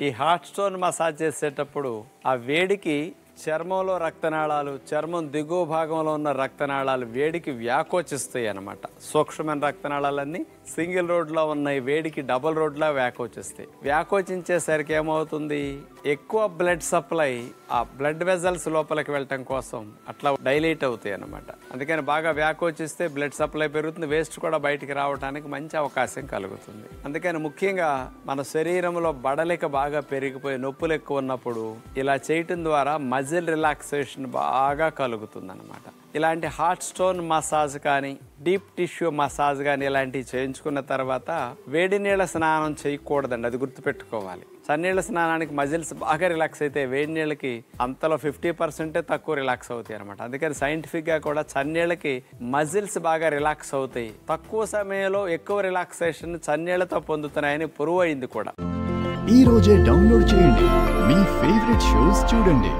ఈ hot stone massage చేసేటప్పుడు ఆ వేడికి చర్మంలో రక్తనాళాలు, చర్మం దిగువ భాగంలో ఉన్న రక్తనాళాలు వేడికి వ్యాకోచిస్తాయి అన్నమాట. సూక్ష్మమైన రక్తనాళాలన్నీ సింగిల్ రోడ్లో ఉన్నాయి, వేడికి డబుల్ రోడ్లా వ్యాకోచిస్తాయి. వ్యాకోచించేసరికి ఏమవుతుంది, ఎక్కువ బ్లడ్ సప్లై ఆ బ్లడ్ వెజల్స్ లోపలికి వెళ్ళటం కోసం అట్లా డైలేట్ అవుతాయి అన్నమాట. అందుకని బాగా వ్యాకోచిస్తే బ్లడ్ సప్లై పెరుగుతుంది, వేస్ట్ కూడా బయటికి రావడానికి మంచి అవకాశం కలుగుతుంది. అందుకని ముఖ్యంగా మన శరీరంలో బడలిక బాగా పెరిగిపోయి నొప్పులు ఎక్కువ ఉన్నప్పుడు ఇలా చేయటం ద్వారా మజిల్ రిలాక్సేషన్ బాగా కలుగుతుంది అన్నమాట. ఇలాంటి హాట్ స్టోన్ మసాజ్ కానీ డీప్ టిష్యూ మసాజ్ కానీ ఇలాంటివి చేయించుకున్న తర్వాత వేడి నీళ్ళ స్నానం చేయకూడదండి, అది గుర్తుపెట్టుకోవాలి. చన్నీళ్ళ స్నానానికి మజిల్స్ బాగా రిలాక్స్ అయితే వేడి నీళ్ళకి అంతలో 50% తక్కువ రిలాక్స్ అవుతాయి అనమాట. అందుకని సైంటిఫిక్గా కూడా చన్నీళ్ళకి మజిల్స్ బాగా రిలాక్స్ అవుతాయి, తక్కువ సమయంలో ఎక్కువ రిలాక్సేషన్ చన్నీళ్లతో పొందుతున్నాయని ప్రూవ్ అయింది కూడా. ఈ రోజే డౌన్లోడ్ చేయండి, మీ ఫేవరెట్ షోస్ చూడండి.